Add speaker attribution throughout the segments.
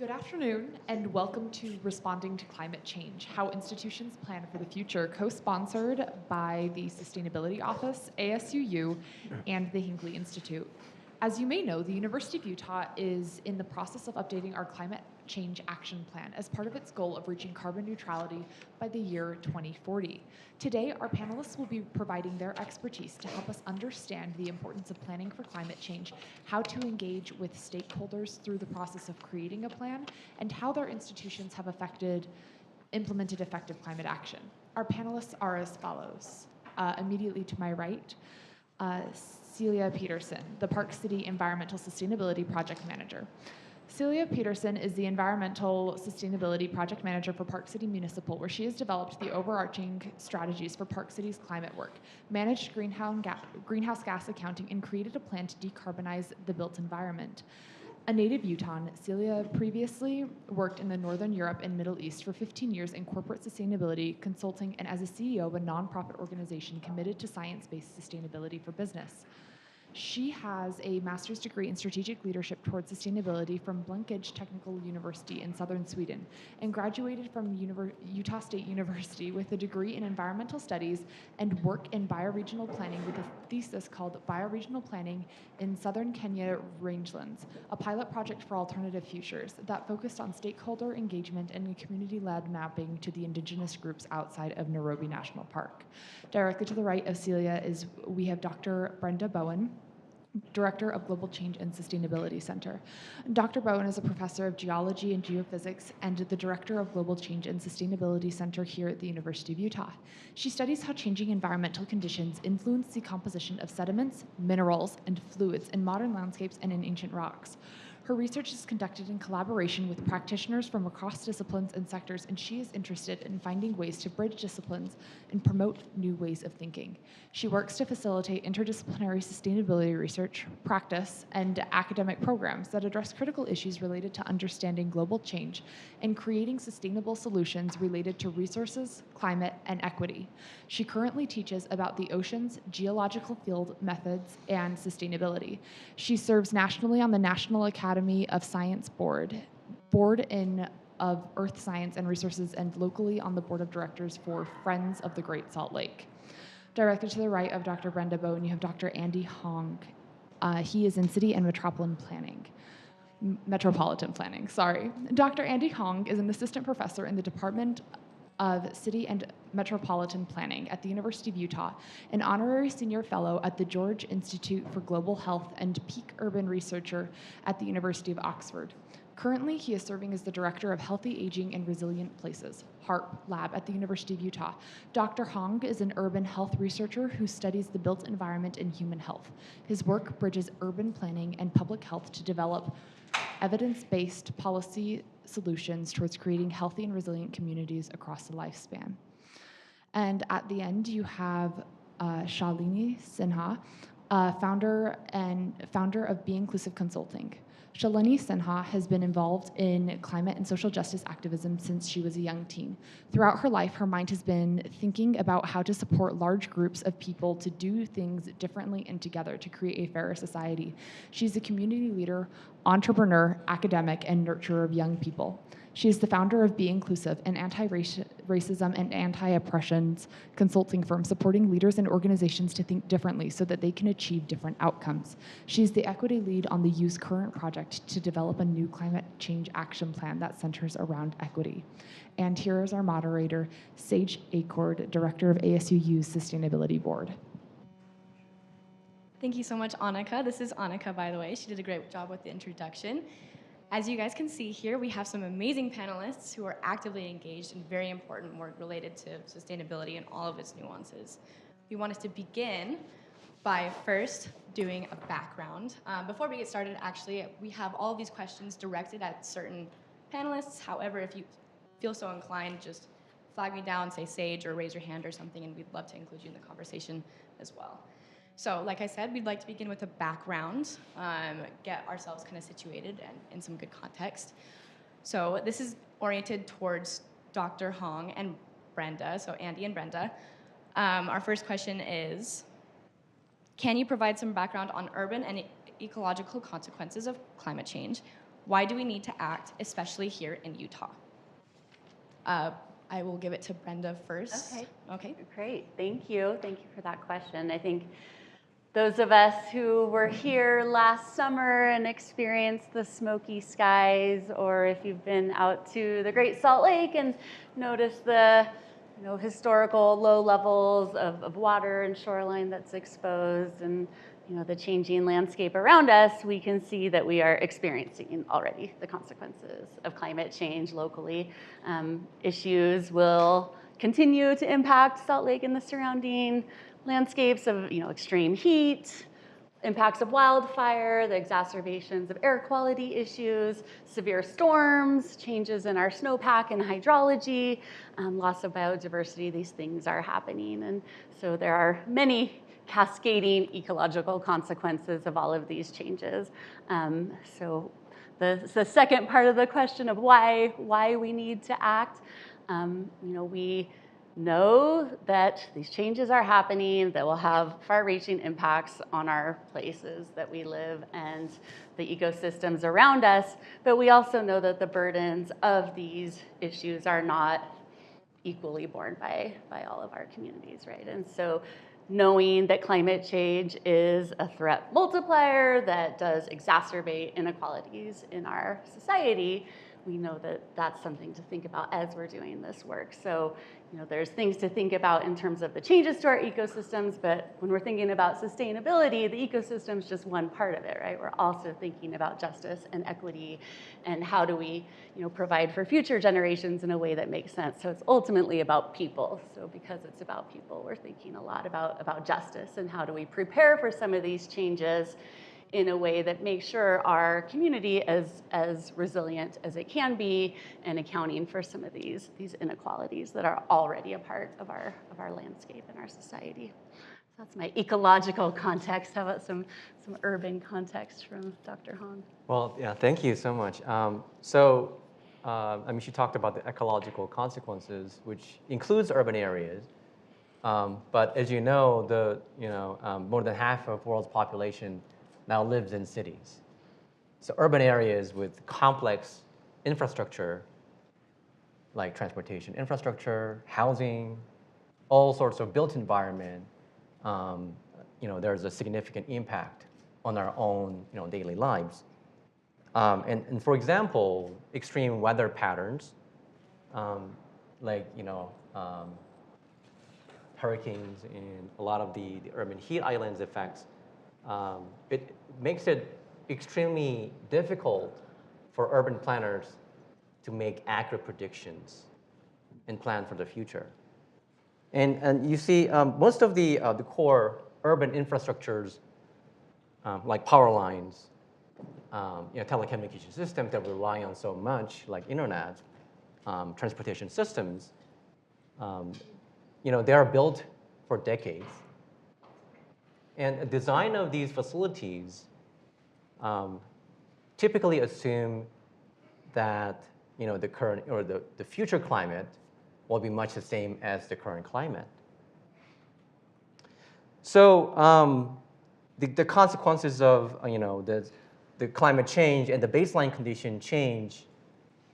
Speaker 1: Good afternoon, and welcome to Responding to Climate Change, How Institutions Plan for the Future, co-sponsored by the Sustainability Office, ASUU, and the Hinckley Institute. As you may know, the University of Utah is in the process of updating our climate change action plan as part of its goal of reaching carbon neutrality by the year 2040. Today, our panelists will be providing their expertise to help us understand the importance of planning for climate change, how to engage with stakeholders through the process of creating a plan, and how their institutions have implemented effective climate action. Our panelists are as follows. Immediately to my right, Celia Peterson, the Park City Environmental Sustainability Project Manager. Celia Peterson is the Environmental Sustainability Project Manager for Park City Municipal, where she has developed the overarching strategies for Park City's climate work, managed greenhouse gas accounting, and created a plan to decarbonize the built environment. A native Utahn, Celia previously worked in the Northern Europe and Middle East for 15 years in corporate sustainability consulting and as a CEO of a nonprofit organization committed to science-based sustainability for business. She has a master's degree in strategic leadership towards sustainability from Blekinge Technical University in southern Sweden and graduated from Utah State University with a degree in environmental studies and work in bioregional planning with a thesis called Bioregional Planning in Southern Kenya Rangelands, a pilot project for alternative futures that focused on stakeholder engagement and community-led mapping to the indigenous groups outside of Nairobi National Park. Directly to the right of Celia we have Dr. Brenda Bowen, Director of Global Change and Sustainability Center. Dr. Bowen is a professor of geology and geophysics and the Director of Global Change and Sustainability Center here at the University of Utah. She studies how changing environmental conditions influence the composition of sediments, minerals, and fluids in modern landscapes and in ancient rocks. Her research is conducted in collaboration with practitioners from across disciplines and sectors, and she is interested in finding ways to bridge disciplines and promote new ways of thinking. She works to facilitate interdisciplinary sustainability research, practice, and academic programs that address critical issues related to understanding global change and creating sustainable solutions related to resources, climate, and equity. She currently teaches about the oceans, geological field methods, and sustainability. She serves nationally on the National Academy of Science Board of Earth Science and Resources, and locally on the board of directors for Friends of the Great Salt Lake. Directly to the right of Dr. Brenda Bowen, you have Dr. Andy Hong. He is in City and Metropolitan Planning. Dr. Andy Hong is an assistant professor in the Department of City and Metropolitan Planning at the University of Utah, an honorary senior fellow at the George Institute for Global Health and peak urban researcher at the University of Oxford. Currently, he is serving as the Director of Healthy Aging and Resilient Places, HARP Lab at the University of Utah. Dr. Hong is an urban health researcher who studies the built environment and human health. His work bridges urban planning and public health to develop evidence-based policy solutions towards creating healthy and resilient communities across the lifespan. And at the end, you have Shalini Sinha, founder of Be Inclusive Consulting. Shalini Sinha has been involved in climate and social justice activism since she was a young teen. Throughout her life, her mind has been thinking about how to support large groups of people to do things differently and together to create a fairer society. She's a community leader, entrepreneur, academic, and nurturer of young people. She is the founder of Be Inclusive, an anti-racism and anti-oppression consulting firm supporting leaders and organizations to think differently so that they can achieve different outcomes. She is the equity lead on the U's current project to develop a new climate change action plan that centers around equity. And here is our moderator, Sage Acord, Director of ASUU's Sustainability Board.
Speaker 2: Thank you so much, Annika. This is Annika, by the way. She did a great job with the introduction. As you guys can see here, we have some amazing panelists who are actively engaged in very important work related to sustainability and all of its nuances. We want us to begin by first doing a background. Before we get started, actually, we have all of these questions directed at certain panelists. However, if you feel so inclined, just flag me down, say Sage, or raise your hand or something, and we'd love to include you in the conversation as well. So, like I said, we'd like to begin with a background, get ourselves kind of situated and in some good context. So this is oriented towards Dr. Hong and Brenda, so Andy and Brenda. Our first question is, can you provide some background on urban and ecological consequences of climate change? Why do we need to act, especially here in Utah? I will give it to Brenda first. Okay.
Speaker 3: Great. Thank you. Thank you for that question. I think those of us who were here last summer and experienced the smoky skies, or if you've been out to the Great Salt Lake and noticed the historical low levels of water and shoreline that's exposed, and the changing landscape around us, we can see that we are experiencing already the consequences of climate change locally. Issues will continue to impact Salt Lake and the surrounding landscapes of extreme heat, impacts of wildfire, the exacerbations of air quality issues, severe storms, changes in our snowpack and hydrology, loss of biodiversity. These things are happening. And so there are many cascading ecological consequences of all of these changes. So the second part of the question of why we need to act, we know that these changes are happening that will have far-reaching impacts on our places that we live and the ecosystems around us, but we also know that the burdens of these issues are not equally borne by all of our communities, right? And so knowing that climate change is a threat multiplier that does exacerbate inequalities in our society, we know that that's something to think about as we're doing this work. So, there's things to think about in terms of the changes to our ecosystems, but when we're thinking about sustainability, the ecosystem is just one part of it, right? We're also thinking about justice and equity and how do we, provide for future generations in a way that makes sense. So it's ultimately about people. So because it's about people, we're thinking a lot about justice and how do we prepare for some of these changes in a way that makes sure our community as resilient as it can be and accounting for some of these inequalities that are already a part of our landscape and our society. So that's my ecological context. How about some urban context from Dr. Hong?
Speaker 4: Well, yeah, thank you so much. She talked about the ecological consequences, which includes urban areas. But as you know, more than half of the world's population now lives in cities. So urban areas with complex infrastructure, like transportation infrastructure, housing, all sorts of built environment, there's a significant impact on our own daily lives. And for example, extreme weather patterns, hurricanes and a lot of the urban heat islands effects, it makes it extremely difficult for urban planners to make accurate predictions and plan for the future. And you see, most of the core urban infrastructures, like power lines, telecommunication systems that we rely on so much, like internet, transportation systems, they are built for decades. And the design of these facilities typically assume that the current or the future climate will be much the same as the current climate. So the consequences of the climate change and the baseline condition change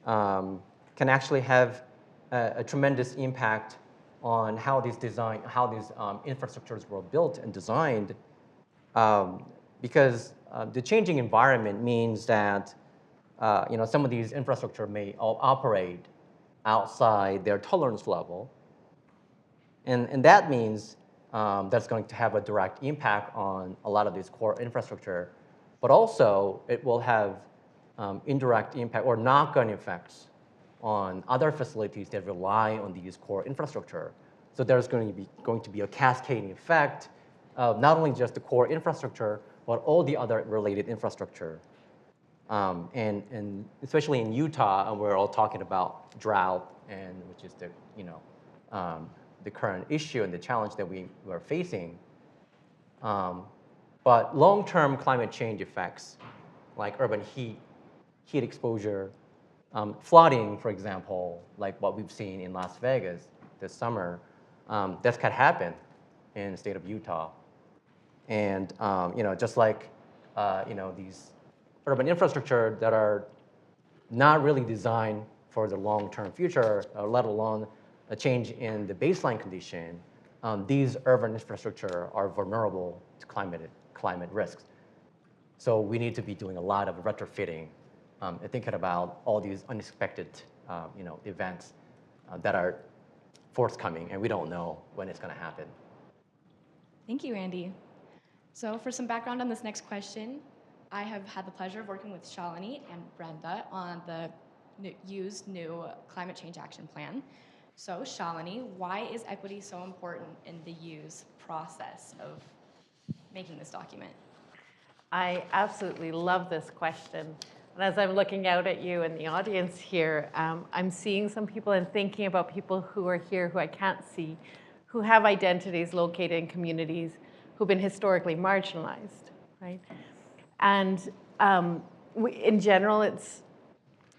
Speaker 4: can actually have a tremendous impact on how these infrastructures were built and designed, because the changing environment means that some of these infrastructure may operate outside their tolerance level, and that means that's going to have a direct impact on a lot of these core infrastructure, but also it will have indirect impact or knock-on effects on other facilities that rely on these core infrastructure. So there's going to be a cascading effect of not only just the core infrastructure, but all the other related infrastructure. And especially in Utah, we're all talking about drought, and which is the current issue and the challenge that we are facing. But long-term climate change effects, like urban heat exposure, flooding, for example, like what we've seen in Las Vegas this summer, that could happen in the state of Utah. And just like these urban infrastructure that are not really designed for the long-term future, let alone a change in the baseline condition, these urban infrastructure are vulnerable to climate risks. So we need to be doing a lot of retrofitting and thinking about all these unexpected events that are forthcoming, and we don't know when it's going to happen.
Speaker 2: Thank you, Andy. So for some background on this next question, I have had the pleasure of working with Shalini and Brenda on the U's new climate change action plan. So Shalini, why is equity so important in the U's process of making this document?
Speaker 5: I absolutely love this question. And as I'm looking out at you in the audience here, I'm seeing some people and thinking about people who are here who I can't see, who have identities located in communities who've been historically marginalized, right? And in general, it's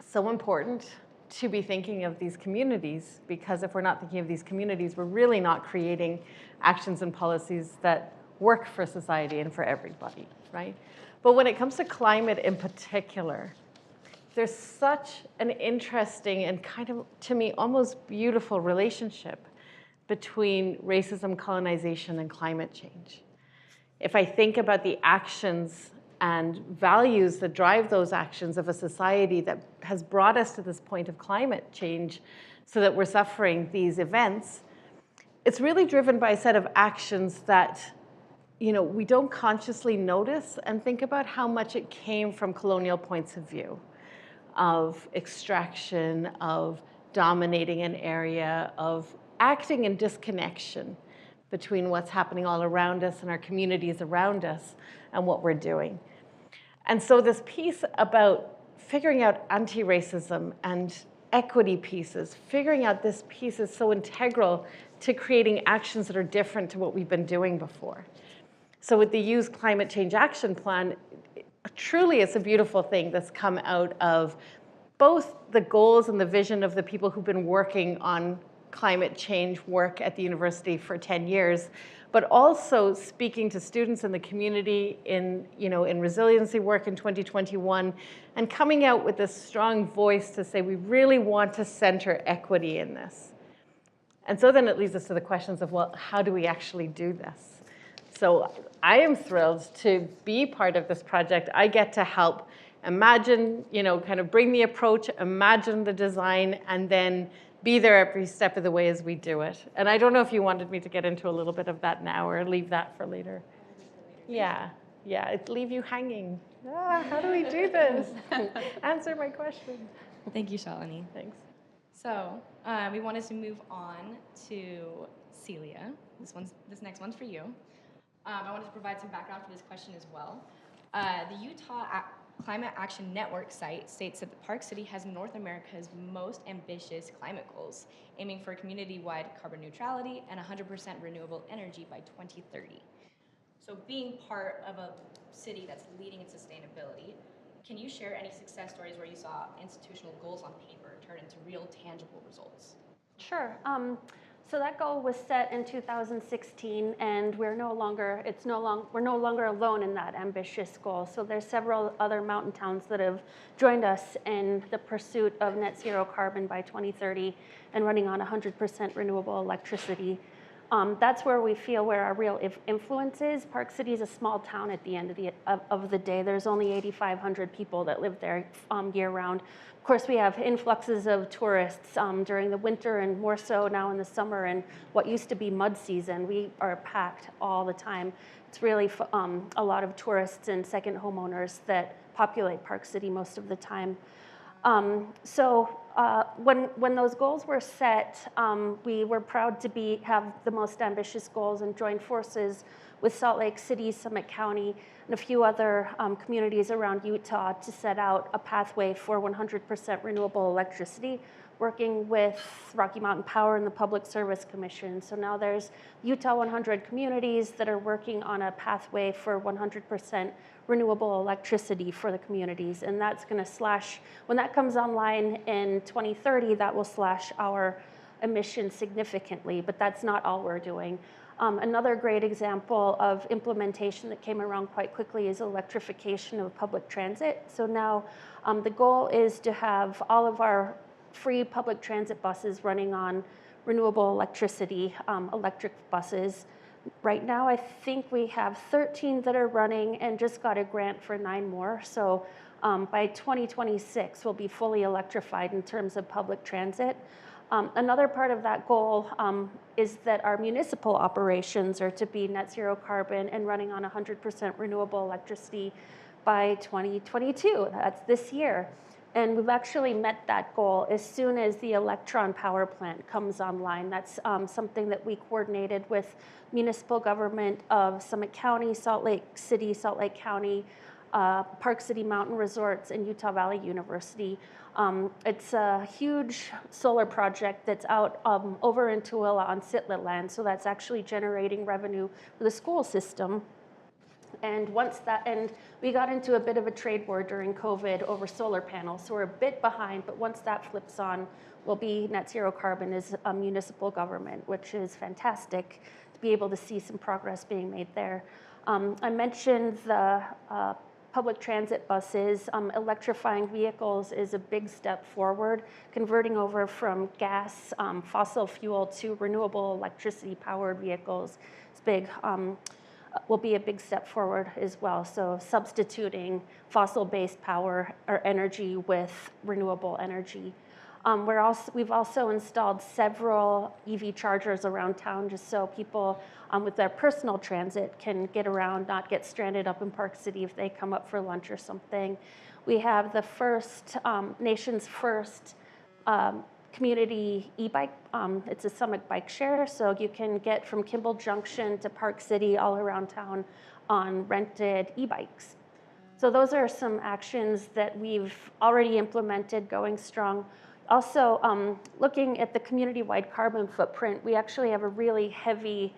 Speaker 5: so important to be thinking of these communities, because if we're not thinking of these communities, we're really not creating actions and policies that work for society and for everybody, right? But when it comes to climate in particular, there's such an interesting and kind of, to me, almost beautiful relationship between racism, colonization, and climate change. If I think about the actions and values that drive those actions of a society that has brought us to this point of climate change so that we're suffering these events, it's really driven by a set of actions that we don't consciously notice and think about how much it came from colonial points of view, of extraction, of dominating an area, of acting in disconnection between what's happening all around us and our communities around us and what we're doing. And so this piece about figuring out anti-racism and equity pieces, figuring out this piece is so integral to creating actions that are different to what we've been doing before. So with the U's Climate Change Action Plan, truly it's a beautiful thing that's come out of both the goals and the vision of the people who've been working on climate change work at the university for 10 years, but also speaking to students in the community in resiliency work in 2021, and coming out with this strong voice to say we really want to center equity in this. And so then it leads us to the questions of, well, how do we actually do this? So I am thrilled to be part of this project. I get to help imagine, kind of bring the approach, imagine the design, and then be there every step of the way as we do it. And I don't know if you wanted me to get into a little bit of that now or leave that for later. Yeah, it'd leave you hanging. How do we do this? Answer my question.
Speaker 2: Thank you, Shalini.
Speaker 5: Thanks.
Speaker 2: So we wanted to move on to Celia. This next one's for you. I wanted to provide some background for this question as well. The Utah Climate Action Network site states that Park City has North America's most ambitious climate goals, aiming for community-wide carbon neutrality and 100% renewable energy by 2030. So being part of a city that's leading in sustainability, can you share any success stories where you saw institutional goals on paper turn into real tangible results?
Speaker 6: Sure. So that goal was set in 2016, and we're no longer alone in that ambitious goal. So there's several other mountain towns that have joined us in the pursuit of net zero carbon by 2030 and running on 100% renewable electricity. That's where we feel where our real influence is. Park City is a small town at the end of the day. There's only 8,500 people that live there year round. Of course, we have influxes of tourists during the winter and more so now in the summer and what used to be mud season. We are packed all the time. It's really a lot of tourists and second homeowners that populate Park City most of the time. When those goals were set, we were proud to have the most ambitious goals and join forces with Salt Lake City, Summit County, and a few other communities around Utah to set out a pathway for 100% renewable electricity, working with Rocky Mountain Power and the Public Service Commission. So now there's Utah 100 communities that are working on a pathway for 100% renewable electricity for the communities. And that's going to when that comes online in 2030, that will slash our emissions significantly, but that's not all we're doing. Another great example of implementation that came around quite quickly is electrification of public transit. So now the goal is to have all of our free public transit buses running on renewable electricity, electric buses. Right now, I think we have 13 that are running and just got a grant for 9 more. So by 2026, we'll be fully electrified in terms of public transit. Another part of that goal is that our municipal operations are to be net zero carbon and running on 100% renewable electricity by 2022. That's this year. And we've actually met that goal as soon as the Electron power plant comes online. That's something that we coordinated with municipal government of Summit County, Salt Lake City, Salt Lake County, Park City Mountain Resorts, and Utah Valley University. It's a huge solar project that's out over in Tooele on Sitley land, so that's actually generating revenue for the school system. And we got into a bit of a trade war during COVID over solar panels, so we're a bit behind, but once that flips on, we'll be net zero carbon as a municipal government, which is fantastic to be able to see some progress being made there. I mentioned the public transit buses. Electrifying vehicles is a big step forward. Converting over from gas, fossil fuel to renewable electricity powered vehicles is big. Will be a big step forward as well. So substituting fossil-based power or energy with renewable energy. We've also installed several EV chargers around town just so people with their personal transit can get around, not get stranded up in Park City if they come up for lunch or something. We have the nation's first community e-bike. It's a Summit bike share, so you can get from Kimball Junction to Park City all around town on rented e-bikes. So those are some actions that we've already implemented going strong. Also, looking at the community-wide carbon footprint, we actually have a really heavy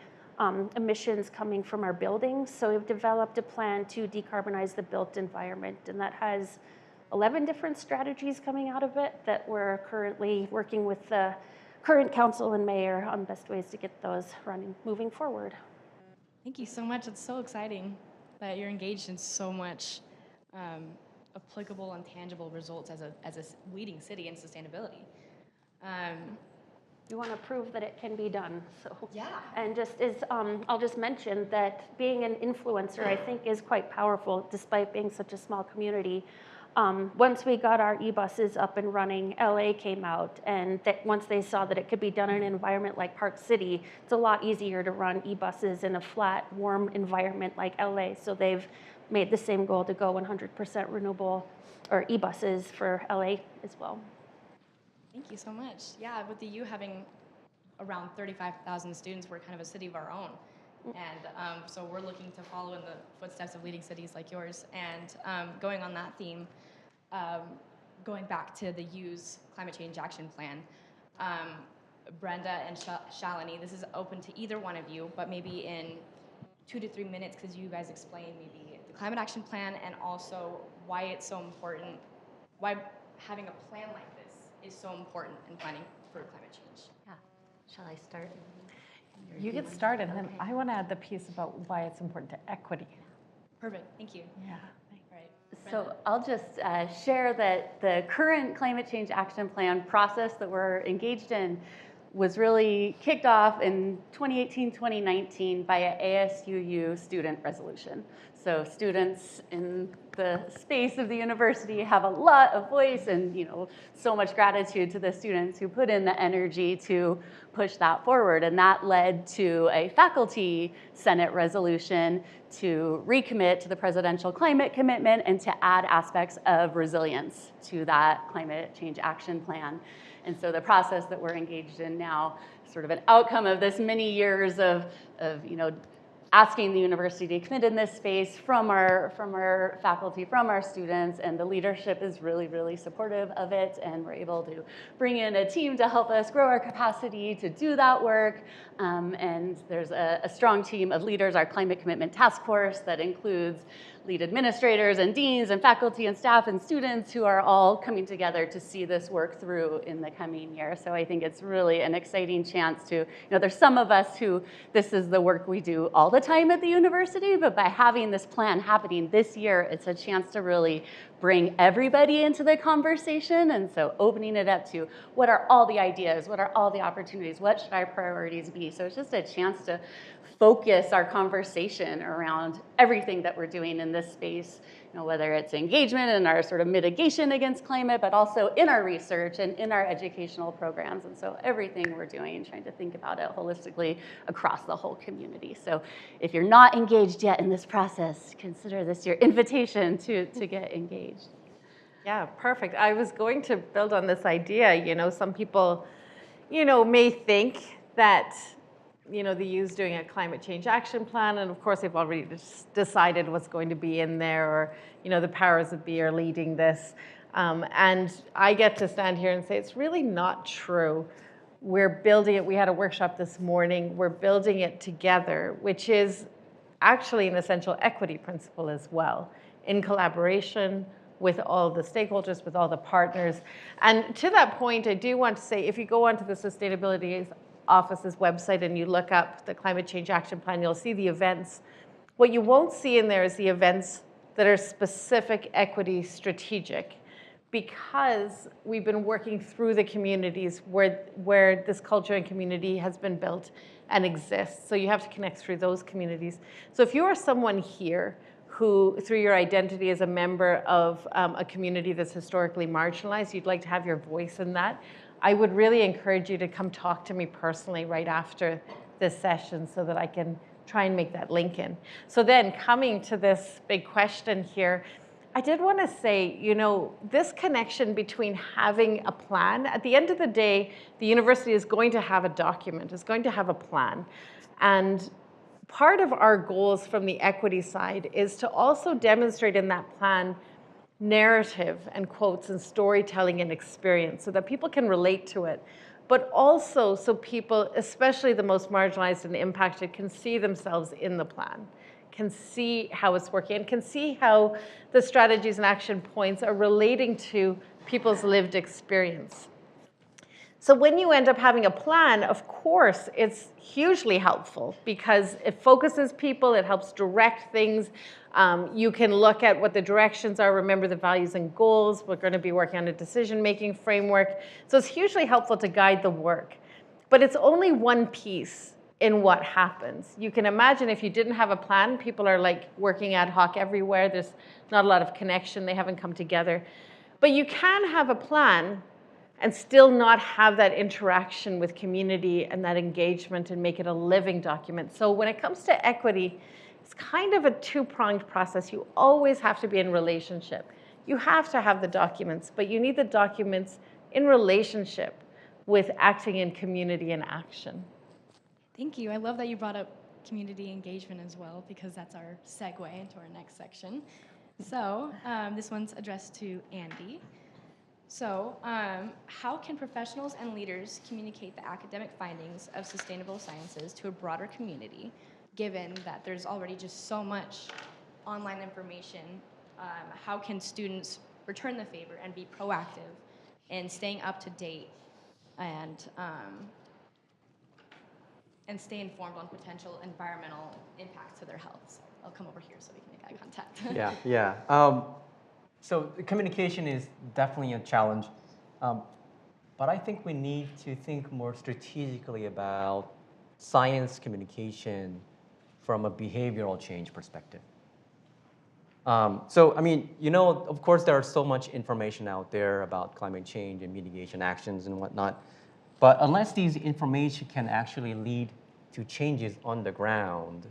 Speaker 6: emissions coming from our buildings. So we've developed a plan to decarbonize the built environment, and that has 11 different strategies coming out of it that we're currently working with the current council and mayor on best ways to get those moving forward.
Speaker 2: Thank you so much. It's so exciting that you're engaged in so much applicable and tangible results as a leading city in sustainability.
Speaker 6: We want to prove that it can be done. So
Speaker 2: Yeah.
Speaker 6: And I'll just mention that being an influencer, I think, is quite powerful despite being such a small community. Once we got our e-buses up and running, LA came out, and once they saw that it could be done in an environment like Park City, it's a lot easier to run e-buses in a flat, warm environment like LA. So they've made the same goal to go 100% renewable or e-buses for LA as well.
Speaker 2: Thank you so much. Yeah, with the U having around 35,000 students, we're kind of a city of our own. And so we're looking to follow in the footsteps of leading cities like yours. And going on that theme, going back to the U's Climate Change Action Plan, Brenda and Shalini, this is open to either one of you, but maybe in 2 to 3 minutes, because you guys explain maybe the Climate Action Plan and also why it's so important, why having a plan like this is so important in planning for climate change.
Speaker 3: Yeah. Shall I start?
Speaker 5: You get started, and then I want to add the piece about why it's important to equity.
Speaker 2: Perfect. Thank you.
Speaker 5: Yeah.
Speaker 2: All right.
Speaker 3: So I'll just share that the current Climate Change Action Plan process that we're engaged in was really kicked off in 2018, 2019 by an ASUU student resolution. So students in the space of the university have a lot of voice and so much gratitude to the students who put in the energy to push that forward. And that led to a faculty Senate resolution to recommit to the presidential climate commitment and to add aspects of resilience to that climate change action plan. And so the process that we're engaged in now, sort of an outcome of this many years of asking the university to commit in this space from our faculty, from our students, and the leadership is really, really supportive of it, and we're able to bring in a team to help us grow our capacity to do that work. And there's a strong team of leaders, our Climate Commitment Task Force that includes lead administrators and deans and faculty and staff and students who are all coming together to see this work through in the coming year. So I think it's really an exciting chance to, there's some of us who this is the work we do all the time at the university, but by having this plan happening this year, it's a chance to really bring everybody into the conversation. And so opening it up to what are all the ideas, what are all the opportunities, what should our priorities be? So it's just a chance to focus our conversation around everything that we're doing in this space, whether it's engagement and our sort of mitigation against climate, but also in our research and in our educational programs. And so everything we're doing, trying to think about it holistically across the whole community. So if you're not engaged yet in this process, consider this your invitation to get engaged.
Speaker 5: Yeah, perfect. I was going to build on this idea. Some people, may think that the U's doing a climate change action plan, and of course they've already decided what's going to be in there, or the powers that be are leading this. And I get to stand here and say it's really not true. We're building it. We had a workshop this morning. We're building it together, which is actually an essential equity principle as well, in collaboration with all the stakeholders, with all the partners. And to that point, I do want to say, if you go onto the Sustainability Office's website and you look up the Climate Change Action Plan, you'll see the events. What you won't see in there is the events that are specific equity strategic, because we've been working through the communities where this culture and community has been built and exists. So you have to connect through those communities. So if you are someone here who, through your identity as a member of a community that's historically marginalized, you'd like to have your voice in that, I would really encourage you to come talk to me personally right after this session so that I can try and make that link in. So then, coming to this big question here, I did want to say, this connection between having a plan, at the end of the day, the university is going to have a document, is going to have a plan. And part of our goals from the equity side is to also demonstrate in that plan narrative and quotes and storytelling and experience so that people can relate to it, but also so people, especially the most marginalized and impacted, can see themselves in the plan, can see how it's working, and can see how the strategies and action points are relating to people's lived experience. So when you end up having a plan, of course, it's hugely helpful because it focuses people, it helps direct things. You can look at what the directions are, remember the values and goals. We're going to be working on a decision-making framework. So it's hugely helpful to guide the work. But it's only one piece in what happens. You can imagine if you didn't have a plan, people are like working ad hoc everywhere. There's not a lot of connection. They haven't come together. But you can have a plan and still not have that interaction with community and that engagement and make it a living document. So when it comes to equity, it's kind of a two-pronged process. You always have to be in relationship. You have to have the documents, but you need the documents in relationship with acting in community and action.
Speaker 2: Thank you. I love that you brought up community engagement as well, because that's our segue into our next section. So this one's addressed to Andy. So how can professionals and leaders communicate the academic findings of sustainable sciences to a broader community, given that there's already just so much online information? How can students return the favor and be proactive in staying up to date and stay informed on potential environmental impacts to their health? So I'll come over here so we can make eye contact.
Speaker 4: Yeah. So the communication is definitely a challenge, but I think we need to think more strategically about science communication from a behavioral change perspective. Of course, there's so much information out there about climate change and mitigation actions and whatnot, but unless these information can actually lead to changes on the ground,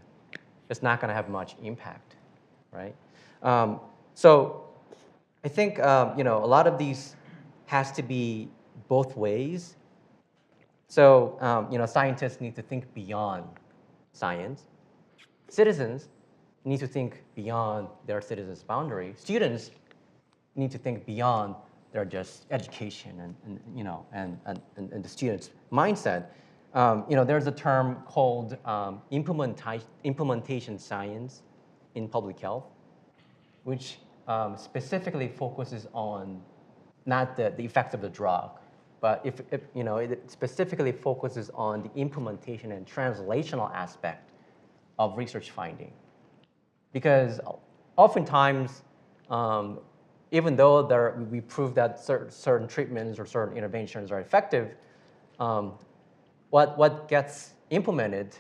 Speaker 4: it's not going to have much impact, right? So I think a lot of these has to be both ways. So scientists need to think beyond science, citizens need to think beyond their citizens' boundary. Students need to think beyond their just education and the student's mindset. There's a term called implementation science in public health, which specifically focuses on not the effects of the drug, but it specifically focuses on the implementation and translational aspect of research finding. Because oftentimes, even though we prove that certain treatments or certain interventions are effective, what gets implemented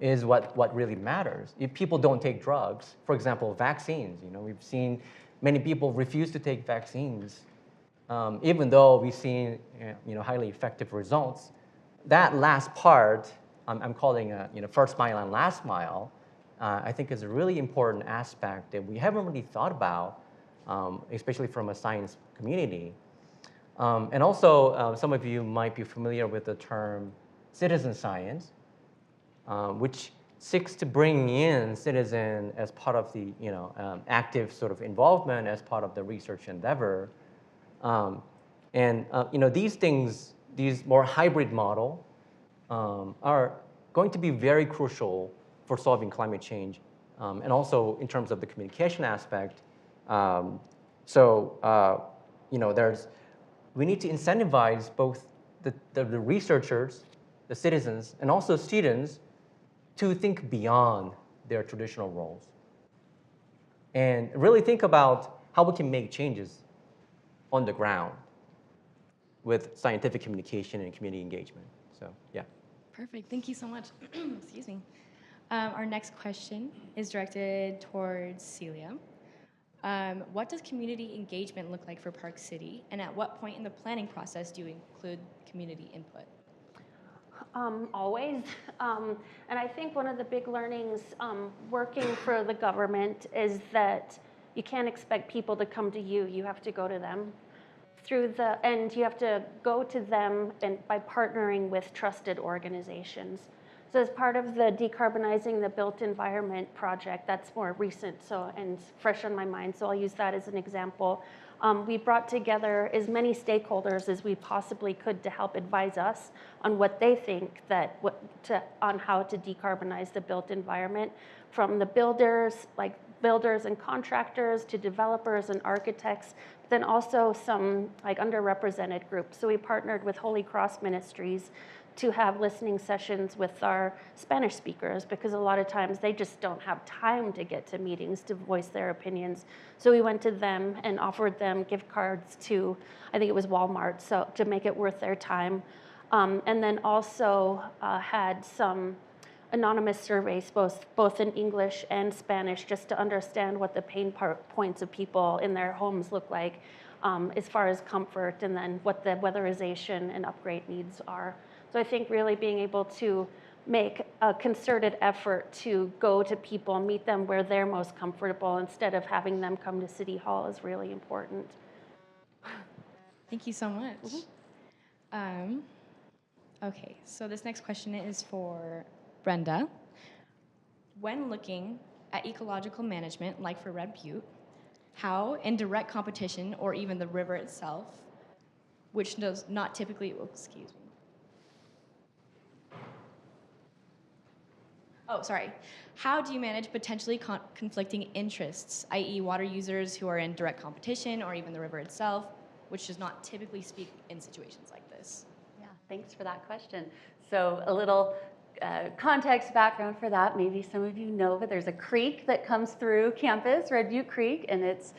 Speaker 4: is what really matters. If people don't take drugs, for example, vaccines, we've seen many people refuse to take vaccines, even though we've seen highly effective results. That last part, I'm calling first mile and last mile, I think is a really important aspect that we haven't really thought about, especially from a science community. And also, some of you might be familiar with the term citizen science, which seeks to bring in citizen as part of the active sort of involvement as part of the research endeavor. These things, these more hybrid model, are going to be very crucial for solving climate change, and also in terms of the communication aspect. We need to incentivize both the researchers, the citizens, and also students to think beyond their traditional roles and really think about how we can make changes on the ground with scientific communication and community engagement. So, yeah.
Speaker 2: Perfect. Thank you so much. Excuse me. Our next question is directed towards Celia. What does community engagement look like for Park City, and at what point in the planning process do you include community input?
Speaker 6: Always. And I think one of the big learnings working for the government is that you can't expect people to come to you. You have to go to them. And you have to go to them by partnering with trusted organizations. So as part of the Decarbonizing the Built Environment project, that's more recent and fresh on my mind, so I'll use that as an example. We brought together as many stakeholders as we possibly could to help advise us on what they think on how to decarbonize the built environment, from the builders and contractors to developers and architects, but then also some underrepresented groups. So we partnered with Holy Cross Ministries to have listening sessions with our Spanish speakers, because a lot of times they just don't have time to get to meetings to voice their opinions. So we went to them and offered them gift cards to, I think it was Walmart, so to make it worth their time. And then also had some anonymous surveys, both in English and Spanish, just to understand what the pain points of people in their homes look like, as far as comfort, and then what the weatherization and upgrade needs are. So I think really being able to make a concerted effort to go to people, meet them where they're most comfortable instead of having them come to City Hall is really important.
Speaker 2: Thank you so much. Okay, so this next question is for Brenda. When looking at ecological management, like for Red Butte, how in direct competition or even the river itself, which does not typically, how do you manage potentially conflicting interests, i.e. water users who are in direct competition or even the river itself, which does not typically speak in situations like this?
Speaker 3: Yeah, thanks for that question. So a little context background for that. Maybe some of you know, but there's a creek that comes through campus, Red Butte Creek, and its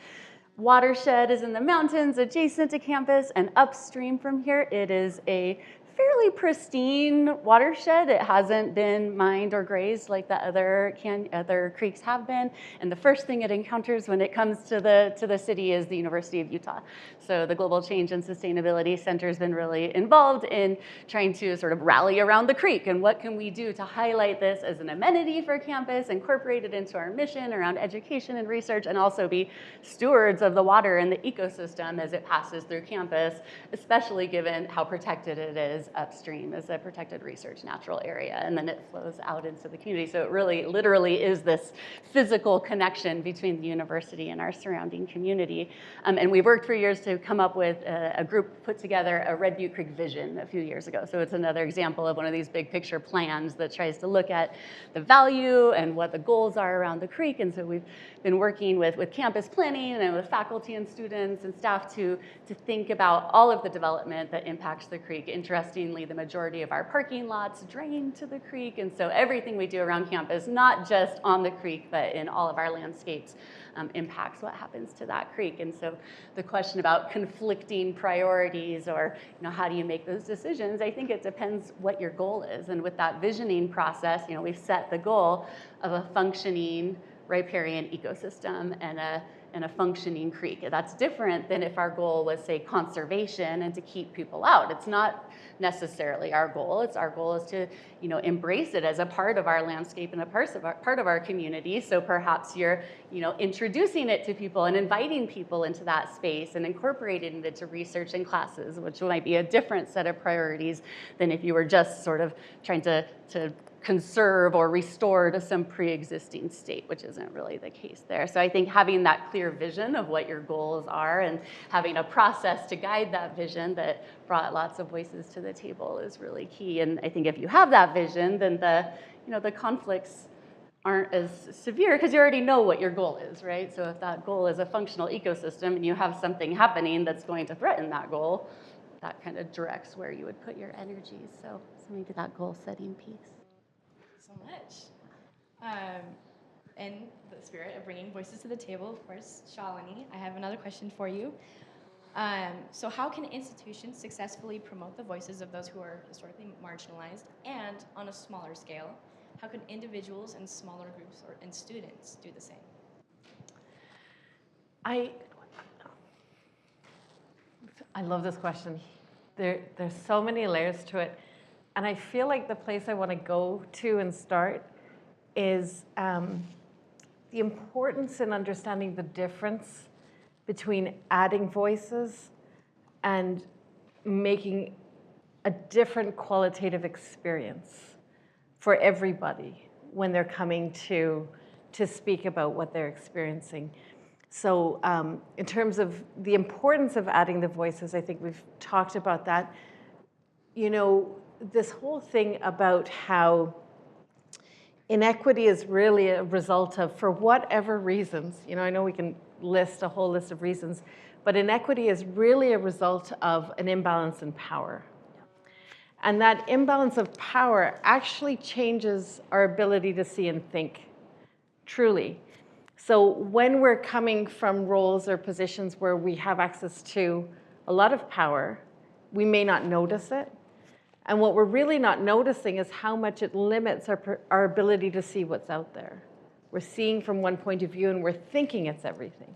Speaker 3: watershed is in the mountains adjacent to campus, and upstream from here, it is a fairly pristine watershed. It hasn't been mined or grazed like the other creeks have been. And the first thing it encounters when it comes to the city is the University of Utah. So the Global Change and Sustainability Center has been really involved in trying to sort of rally around the creek, and what can we do to highlight this as an amenity for campus, incorporate it into our mission around education and research, and also be stewards of the water and the ecosystem as it passes through campus, especially given how protected it is is upstream as a protected research natural area, and then it flows out into the community. So it really, literally is this physical connection between the university and our surrounding community. And we worked for years to come up with a group put together a Red Butte Creek vision a few years ago. So it's another example of one of these big picture plans that tries to look at the value and what the goals are around the creek. And so we've been working with campus planning and with faculty and students and staff to think about all of the development that impacts the creek. Interestingly, the majority of our parking lots drain to the creek. And so everything we do around campus, not just on the creek, but in all of our landscapes, impacts what happens to that creek. And so the question about conflicting priorities or how do you make those decisions, I think it depends what your goal is. And with that visioning process, we've set the goal of a functioning riparian ecosystem and a functioning creek. That's different than if our goal was, say, conservation and to keep people out. It's not necessarily our goal. Our goal is to, embrace it as a part of our landscape and a part of our community. So perhaps you're, introducing it to people and inviting people into that space and incorporating it into research and classes, which might be a different set of priorities than if you were just sort of trying to conserve or restore to some pre-existing state, which isn't really the case there. So I think having that clear vision of what your goals are and having a process to guide that vision that brought lots of voices to the table is really key. And I think if you have that vision, then the conflicts aren't as severe because you already know what your goal is, right? So if that goal is a functional ecosystem and you have something happening that's going to threaten that goal, that kind of directs where you would put your energies. So maybe that goal setting piece.
Speaker 2: So much. In the spirit of bringing voices to the table, of course, Shalini, I have another question for you. So how can institutions successfully promote the voices of those who are historically marginalized? And on a smaller scale, how can individuals and smaller groups and students do the same?
Speaker 5: I love this question. There's so many layers to it. And I feel like the place I want to go to and start is the importance in understanding the difference between adding voices and making a different qualitative experience for everybody when they're coming to speak about what they're experiencing. So in terms of the importance of adding the voices, I think we've talked about that. This whole thing about how inequity is really a result of, for whatever reasons, I know we can list a whole list of reasons, but inequity is really a result of an imbalance in power. And that imbalance of power actually changes our ability to see and think, truly. So when we're coming from roles or positions where we have access to a lot of power, we may not notice it. And what we're really not noticing is how much it limits our ability to see what's out there. We're seeing from one point of view and we're thinking it's everything.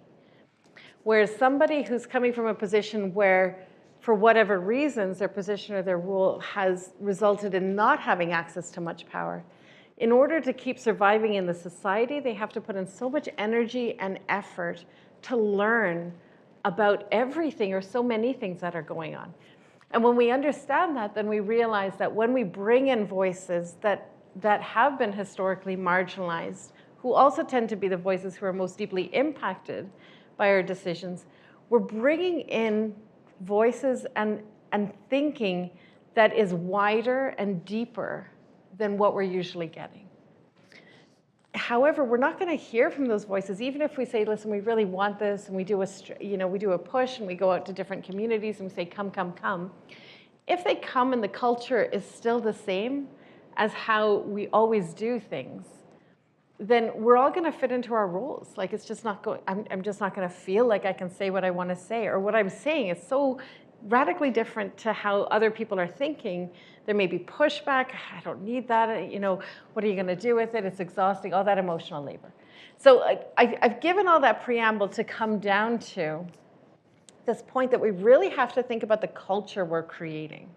Speaker 5: Whereas somebody who's coming from a position where, for whatever reasons, their position or their role has resulted in not having access to much power, in order to keep surviving in the society, they have to put in so much energy and effort to learn about everything or so many things that are going on. And when we understand that, then we realize that when we bring in voices that have been historically marginalized, who also tend to be the voices who are most deeply impacted by our decisions, we're bringing in voices and thinking that is wider and deeper than what we're usually getting. However, we're not going to hear from those voices, even if we say, listen, we really want this, and we do a push, and we go out to different communities, and we say, come, come, come. If they come and the culture is still the same as how we always do things, then we're all going to fit into our roles. Like, it's just not going, I'm just not going to feel like I can say what I want to say, or what I'm saying is so radically different to how other people are thinking. There may be pushback. I don't need that. What are you going to do with it? It's exhausting, all that emotional labor. So I've given all that preamble to come down to this point that we really have to think about the culture we're creating.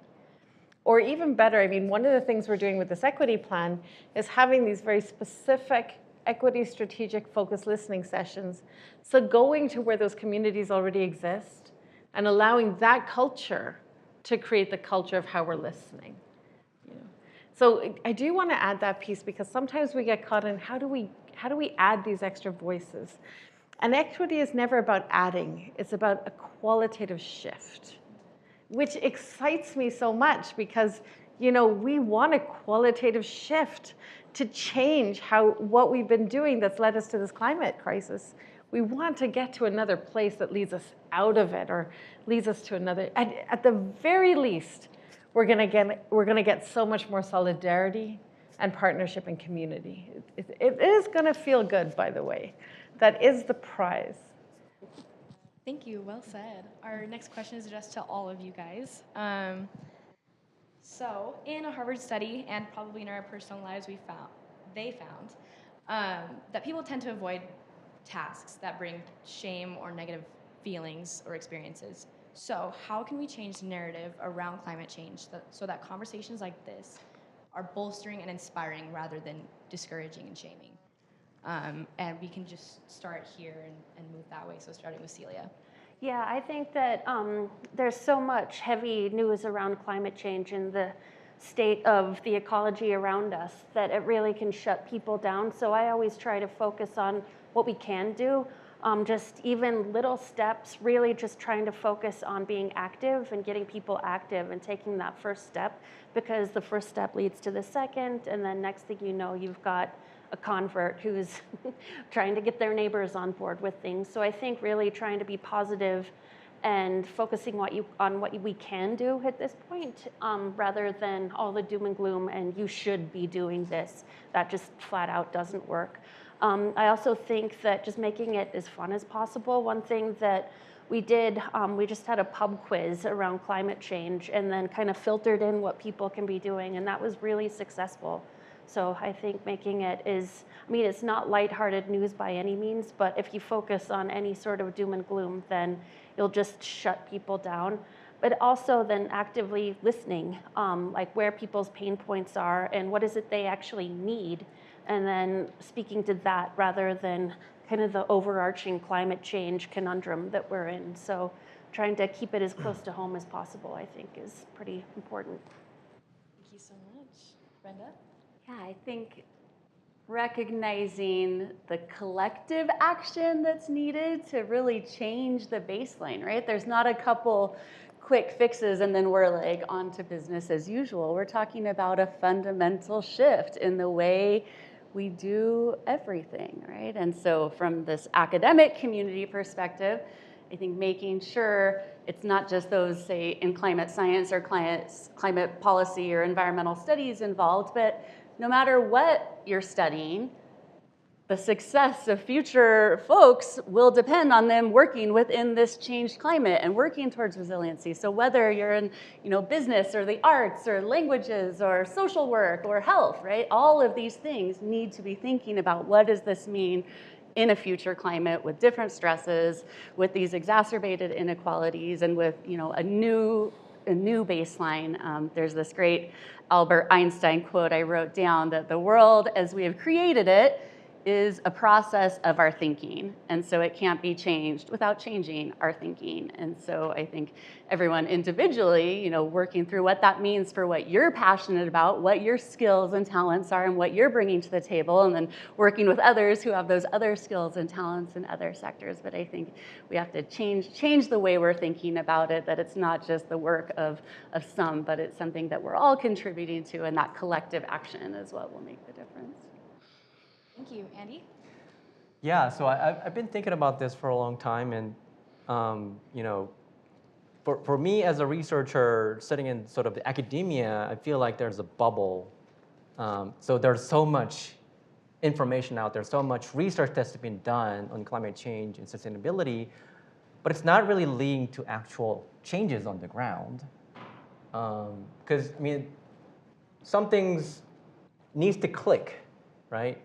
Speaker 5: Or even better, one of the things we're doing with this equity plan is having these very specific equity strategic focused listening sessions. So going to where those communities already exist and allowing that culture to create the culture of how we're listening. You know? So I do want to add that piece because sometimes we get caught in how do we add these extra voices? And equity is never about adding, it's about a qualitative shift, which excites me so much because, you know, we want a qualitative shift to change what we've been doing that's led us to this climate crisis. We want to get to another place that leads us out of it or leads us to another. At the very least, we're going to get so much more solidarity and partnership and community. It is going to feel good, by the way. That is the prize.
Speaker 2: Thank you. Well said. Our next question is addressed to all of you guys. So, in a Harvard study, and probably in our personal lives, they found that people tend to avoid tasks that bring shame or negative feelings or experiences. So, how can we change the narrative around climate change so that conversations like this are bolstering and inspiring rather than discouraging and shaming? And we can just start here and move that way. So, starting with Celia.
Speaker 6: Yeah, I think that there's so much heavy news around climate change and the state of the ecology around us that it really can shut people down. So I always try to focus on what we can do, just even little steps, really just trying to focus on being active and getting people active and taking that first step, because the first step leads to the second, and then next thing you know, you've got a convert who's trying to get their neighbors on board with things. So I think really trying to be positive and focusing on what we can do at this point, rather than all the doom and gloom and you should be doing this. That just flat out doesn't work. I also think that just making it as fun as possible. One thing that we did, we just had a pub quiz around climate change and then kind of filtered in what people can be doing, and that was really successful. So I think making it is, I mean, it's not lighthearted news by any means, but if you focus on any sort of doom and gloom, then you'll just shut people down. But also then actively listening, like where people's pain points are and what is it they actually need, and then speaking to that rather than kind of the overarching climate change conundrum that we're in. So trying to keep it as close to home as possible, I think, is pretty important.
Speaker 2: Thank you so much. Brenda?
Speaker 3: Yeah, I think recognizing the collective action that's needed to really change the baseline, right? There's not a couple quick fixes and then we're like on to business as usual. We're talking about a fundamental shift in the way we do everything, right? And so from this academic community perspective, I think making sure it's not just those, say, in climate science or climate policy or environmental studies involved, but no matter what you're studying, the success of future folks will depend on them working within this changed climate and working towards resiliency. So whether you're in, business or the arts or languages or social work or health, right? All of these things need to be thinking about what does this mean in a future climate with different stresses, with these exacerbated inequalities, and with a new baseline. There's this great Albert Einstein quote I wrote down that the world as we have created it is a process of our thinking, and so it can't be changed without changing our thinking. And so I think everyone individually, working through what that means for what you're passionate about, what your skills and talents are, and what you're bringing to the table, and then working with others who have those other skills and talents in other sectors. But I think we have to change the way we're thinking about it, that it's not just the work of some, but it's something that we're all contributing to, and that collective action is what will make the difference.
Speaker 2: Thank you. Andy?
Speaker 4: Yeah, so I've been thinking about this for a long time, and for me as a researcher sitting in sort of the academia, I feel like there's a bubble. So there's so much information out there, so much research that's been done on climate change and sustainability, but it's not really leading to actual changes on the ground. Because some things needs to click, right?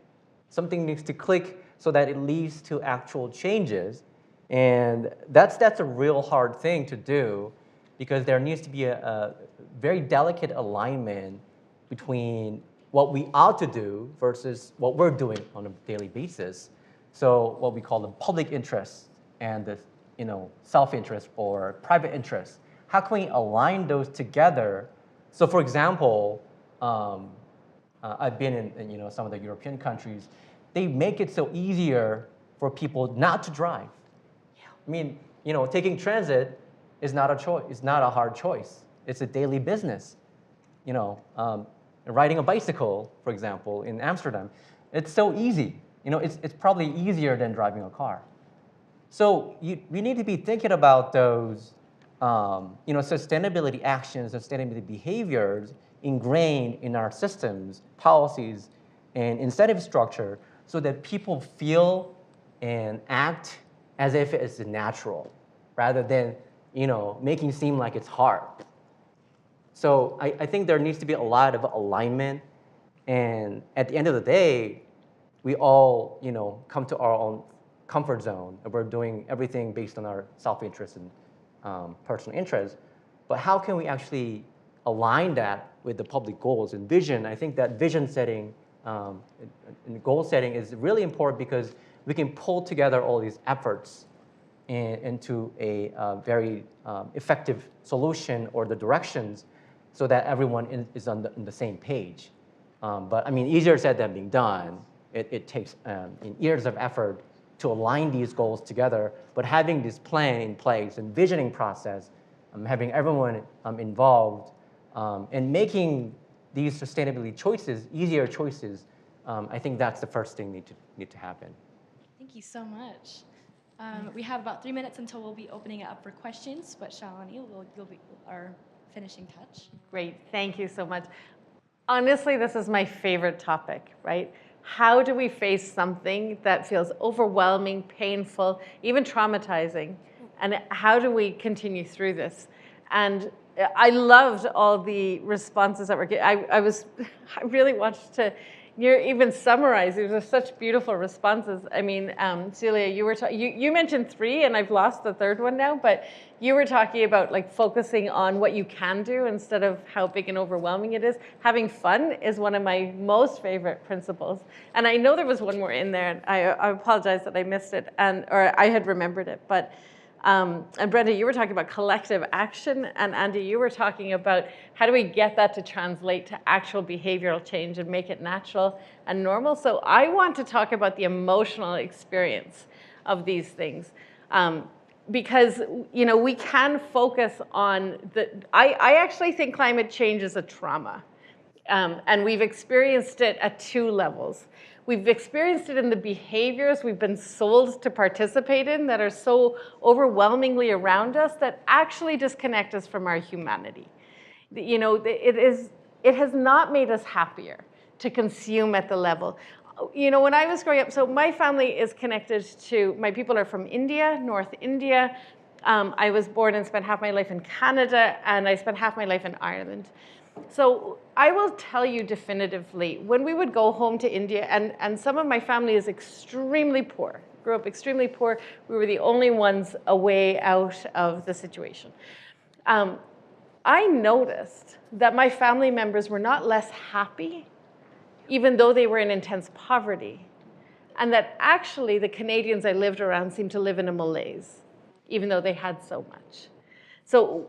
Speaker 4: Something needs to click so that it leads to actual changes. And that's a real hard thing to do, because there needs to be a very delicate alignment between what we ought to do versus what we're doing on a daily basis. So what we call the public interest and the self-interest or private interest how can we align those together? So for example, I've been in some of the European countries. They make it so easier for people not to drive. I mean, taking transit is not a choice. It's not a hard choice. It's a daily business. Riding a bicycle, for example, in Amsterdam, it's so easy. It's probably easier than driving a car. So we need to be thinking about those, sustainability actions, sustainability behaviors ingrained in our systems, policies, and incentive structure, so that people feel and act as if it's natural, rather than making it seem like it's hard. So I think there needs to be a lot of alignment, and at the end of the day, we all come to our own comfort zone, and we're doing everything based on our self-interest and personal interest. But how can we actually align that with the public goals and vision? I think that vision setting and goal setting is really important, because we can pull together all these efforts into a very effective solution or the directions, so that everyone is on the same page. But I mean, easier said than being done. It takes years of effort to align these goals together, but having this plan in place and visioning process, having everyone involved, and making these sustainability choices easier choices, I think that's the first thing need to happen.
Speaker 2: Thank you so much. We have about 3 minutes until we'll be opening it up for questions, but Shalini, you'll be our finishing touch.
Speaker 5: Great, thank you so much. Honestly, this is my favorite topic, right? How do we face something that feels overwhelming, painful, even traumatizing? And how do we continue through this? And I loved all the responses that were given. I really wanted to even summarize. These are such beautiful responses. I mean, Celia, you mentioned 3, and I've lost the third one now, but you were talking about like focusing on what you can do instead of how big and overwhelming it is. Having fun is one of my most favorite principles. And I know there was one more in there, and I apologize that I missed it, or I had remembered it, but and Brenda, you were talking about collective action, and Andy, you were talking about how do we get that to translate to actual behavioral change and make it natural and normal. So I want to talk about the emotional experience of these things, because we can focus on I actually think climate change is a trauma, and we've experienced it at 2 levels. We've experienced it in the behaviors we've been sold to participate in that are so overwhelmingly around us that actually disconnect us from our humanity. It has not made us happier to consume at the level. When I was growing up, so my family is connected to, my people are from India, North India. I was born and spent half my life in Canada, and I spent half my life in Ireland. So I will tell you definitively, when we would go home to India, and some of my family is extremely poor, grew up extremely poor, we were the only ones a way out of the situation. I noticed that my family members were not less happy, even though they were in intense poverty, and that actually the Canadians I lived around seemed to live in a malaise, even though they had so much. So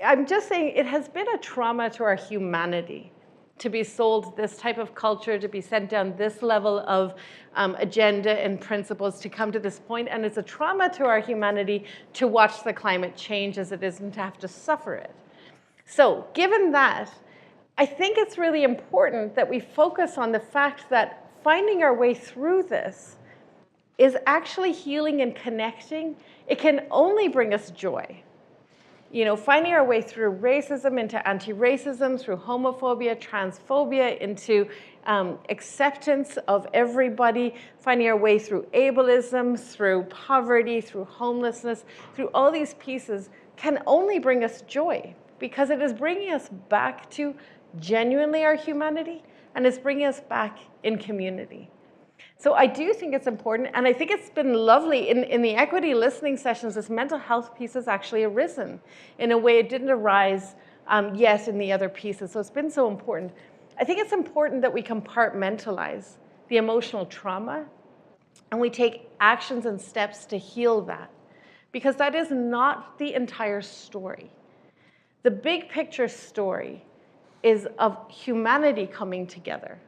Speaker 5: I'm just saying it has been a trauma to our humanity to be sold this type of culture, to be sent down this level of agenda and principles to come to this point. And it's a trauma to our humanity to watch the climate change as it is and to have to suffer it. So given that, I think it's really important that we focus on the fact that finding our way through this is actually healing and connecting. It can only bring us joy. Finding our way through racism, into anti-racism, through homophobia, transphobia, into acceptance of everybody, finding our way through ableism, through poverty, through homelessness, through all these pieces can only bring us joy, because it is bringing us back to genuinely our humanity, and it's bringing us back in community. So I do think it's important, and I think it's been lovely. In the equity listening sessions, this mental health piece has actually arisen in a way it didn't arise yet in the other pieces. So it's been so important. I think it's important that we compartmentalize the emotional trauma, and we take actions and steps to heal that. because that is not the entire story. The big picture story is of humanity coming together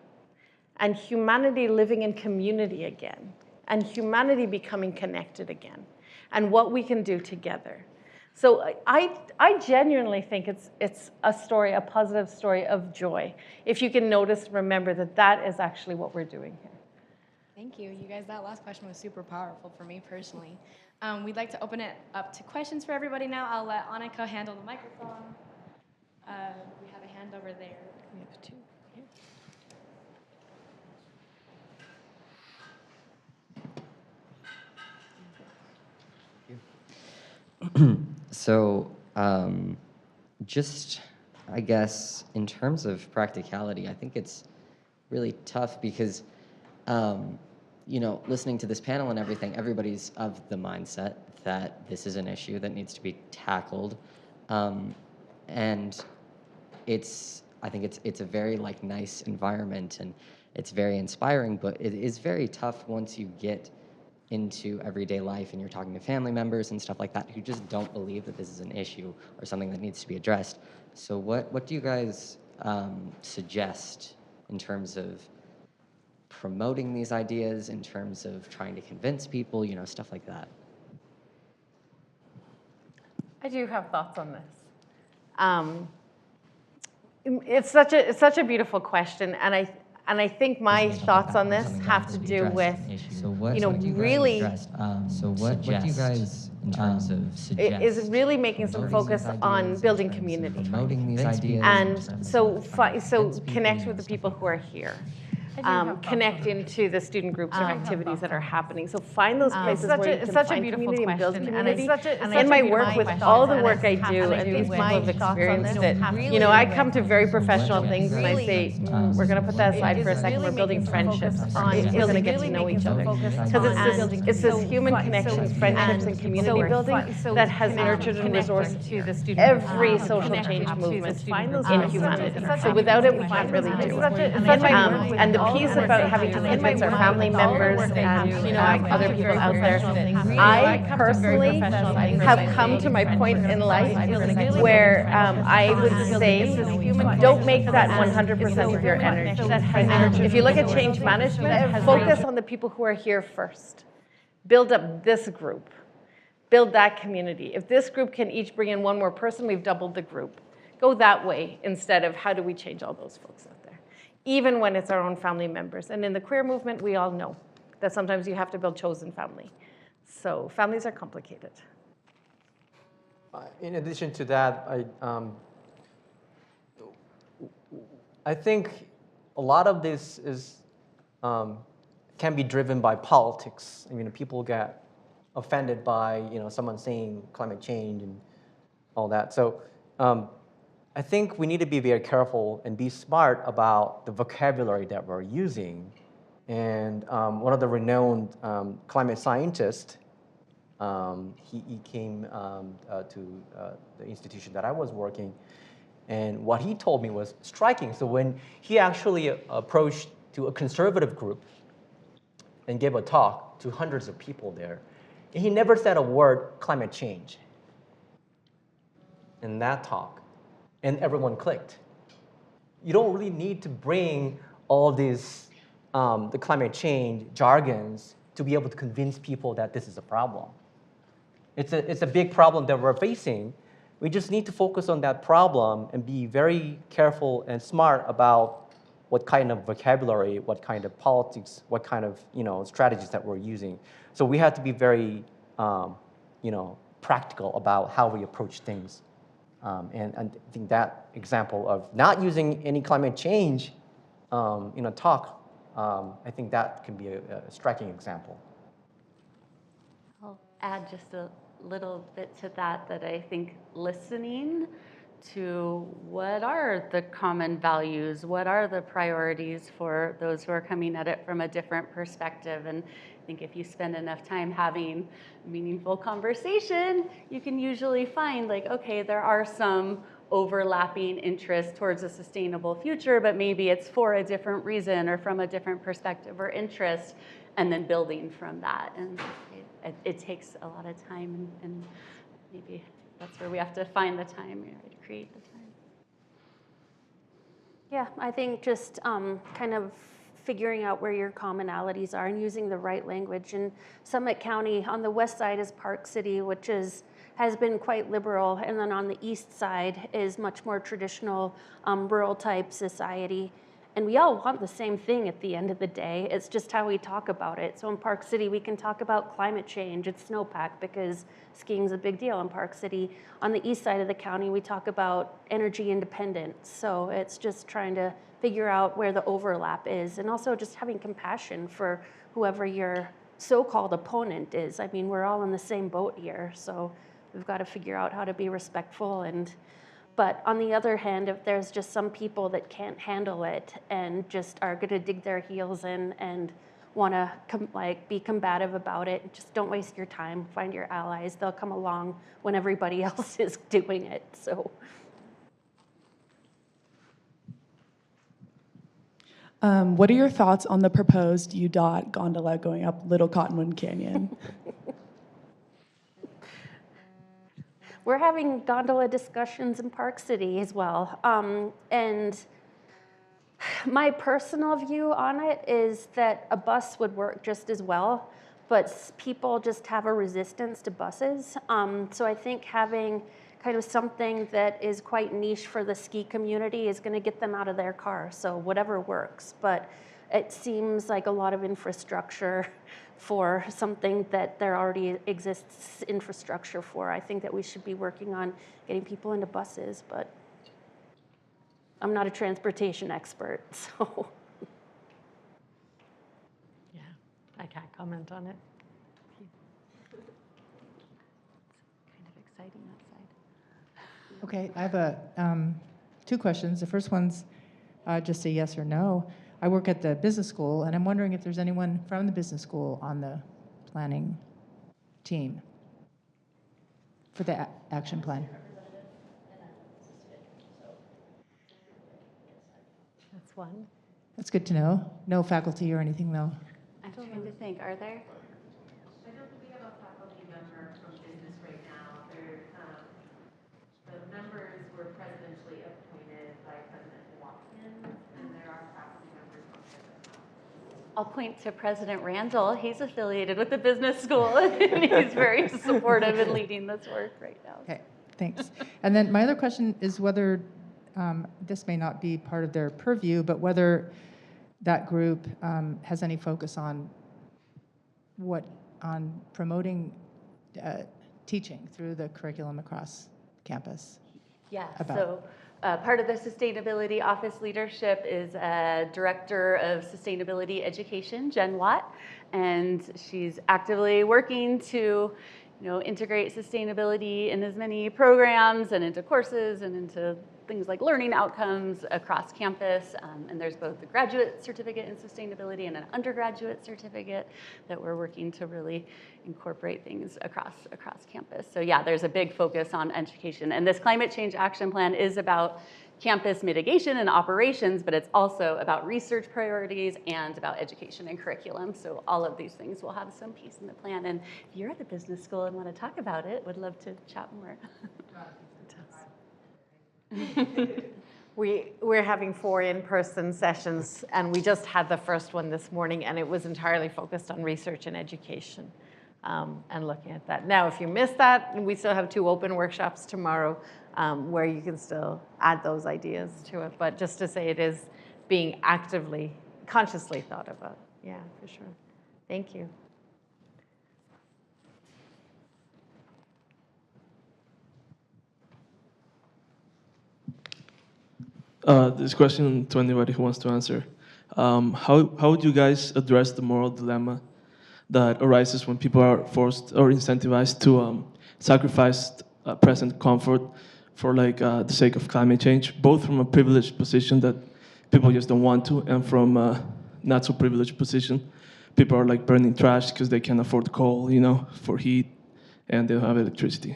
Speaker 5: and humanity living in community again and humanity becoming connected again and what we can do together. So I genuinely think it's a story, a positive story of joy. If you can notice, remember that that is actually what we're doing here.
Speaker 2: Thank you. You guys, that last question was super powerful for me personally. We'd like to open it up to questions for everybody now. I'll let Annika handle the microphone. We have a hand over there.
Speaker 5: We have two.
Speaker 7: So, just, I guess, in terms of practicality, I think it's really tough because, you know, listening to this panel and everything, everybody's of the mindset that this is an issue that needs to be tackled. And I think it's a very like nice environment and it's very inspiring, but it is very tough once you get into everyday life and you're talking to family members and stuff like that who just don't believe that this is an issue or something that needs to be addressed. So what do you guys suggest in terms of promoting these ideas, in terms of trying to convince people, you know, stuff like that?
Speaker 5: I do have thoughts on this. It's such a beautiful question, and I think my thoughts on this have to do with, you know, really,
Speaker 7: What do you guys in terms of suggest?
Speaker 5: is really making some focus on building community.
Speaker 7: Promoting these ideas.
Speaker 5: And so connect with the people who are here. Connect into the student groups or activities that are happening. So find those places where you can find community and build community. In my work, with all the work I do, and these people have experienced it, you know, I come to very professional things and I say, we're going to put that aside for a second. We're building friendships. We're going to get to know each other. Because it's this human connections, friendships, and community building that has nurtured and resourced every social change movement in humanity. So without it, we can't really do it. And the piece about having to convince our family members and, you know, other people out there, I personally have come to my point in life where I would say, don't make that 100% of your energy. If you look at change management, focus on the people who are here first. Build up this group. Build that community. If this group can each bring in one more person, we've doubled the group. Go that way instead of how do we change all those folks out there, even when it's our own family members. And in the queer movement, we all know that sometimes you have to build chosen family. So families are complicated.
Speaker 4: In addition to that, I think a lot of this can be driven by politics. I mean, people get offended by, you know, someone saying climate change and all that. So I think we need to be very careful and be smart about the vocabulary that we're using. And one of the renowned climate scientists, he came to the institution that I was working, and what he told me was striking. So when he actually approached to a conservative group and gave a talk to hundreds of people there, he never said a word climate change in that talk, and everyone clicked. You don't really need to bring all these the climate change jargons to be able to convince people that this is a problem. It's a big problem that we're facing. We just need to focus on that problem and be very careful and smart about what kind of vocabulary, what kind of politics, what kind of, you know, strategies that we're using. So we have to be very you know, practical about how we approach things. And I think that example of not using any climate change in a talk, I think that can be a striking example.
Speaker 3: I'll add just a little bit to that I think listening to what are the common values, what are the priorities for those who are coming at it from a different perspective. And I think if you spend enough time having meaningful conversation, you can usually find like, okay, there are some overlapping interests towards a sustainable future, but maybe it's for a different reason or from a different perspective or interest, and then building from that. And it takes a lot of time, and maybe that's where we have to find the time, to create the time.
Speaker 6: Yeah, I think just kind of figuring out where your commonalities are and using the right language. In Summit County, on the west side is Park City, which has been quite liberal, and then on the east side is much more traditional, rural type society. And we all want the same thing at the end of the day. It's just how we talk about it. So in Park City, we can talk about climate change and snowpack because skiing's a big deal in Park City. On the east side of the county, we talk about energy independence. So it's just trying to figure out where the overlap is, and also just having compassion for whoever your so-called opponent is. I mean, we're all in the same boat here, so we've got to figure out how to be respectful. But on the other hand, if there's just some people that can't handle it and just are going to dig their heels in and want to be combative about it, just don't waste your time. Find your allies. They'll come along when everybody else is doing it. So.
Speaker 8: What are your thoughts on the proposed UDOT gondola going up Little Cottonwood Canyon?
Speaker 6: We're having gondola discussions in Park City as well. And my personal view on it is that a bus would work just as well, but people just have a resistance to buses. So I think having kind of something that is quite niche for the ski community is going to get them out of their car. So whatever works. But it seems like a lot of infrastructure for something that there already exists infrastructure for. I think that we should be working on getting people into buses, but I'm not a transportation expert, so.
Speaker 5: Yeah, I can't comment on it. It's kind of exciting outside.
Speaker 9: Okay, I have two questions. The first one's just a yes or no. I work at the business school, and I'm wondering if there's anyone from the business school on the planning team for the action plan.
Speaker 5: That's one.
Speaker 9: That's good to know. No faculty or anything, though.
Speaker 3: I'm trying to think, are there?
Speaker 10: I don't think we have a faculty member from business right now. The members were presidentially appointed by President Watkins, and there are faculty members on there.
Speaker 3: I'll point to President Randall. He's affiliated with the business school, and he's very supportive in leading this work right now.
Speaker 9: Okay, thanks. And then my other question is whether, this may not be part of their purview, but whether that group has any focus on promoting teaching through the curriculum across campus.
Speaker 3: Yeah,
Speaker 9: About.
Speaker 3: so part of the sustainability office leadership is Director of Sustainability Education, Jen Watt, and she's actively working to integrate sustainability in as many programs and into courses and into things like learning outcomes across campus. And there's both a graduate certificate in sustainability and an undergraduate certificate that we're working to really incorporate things across campus. So yeah, there's a big focus on education. And this climate change action plan is about campus mitigation and operations, but it's also about research priorities and about education and curriculum. So all of these things will have some piece in the plan. And if you're at the business school and want to talk about it, would love to chat more.
Speaker 5: We're having 4 in-person sessions, and we just had the first one this morning, and it was entirely focused on research and education and looking at that. Now, if you missed that, we still have 2 open workshops tomorrow where you can still add those ideas to it. But just to say it is being actively, consciously thought about. Yeah, for sure. Thank you.
Speaker 11: This question to anybody who wants to answer. How would you guys address the moral dilemma that arises when people are forced or incentivized to sacrifice present comfort for the sake of climate change, both from a privileged position that people just don't want to, and from a not so privileged position, people are burning trash because they can't afford coal, for heat, and they don't have electricity.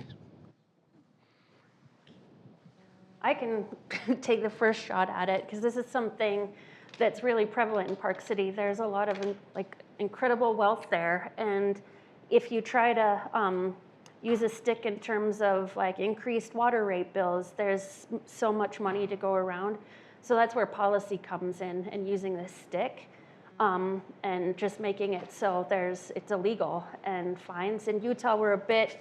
Speaker 6: I can take the first shot at it because this is something that's really prevalent in Park City. There's a lot of incredible wealth there, and if you try to use a stick in terms of like increased water rate bills, there's so much money to go around. So that's where policy comes in, and using this stick and just making it so it's illegal and fines. In Utah, we're a bit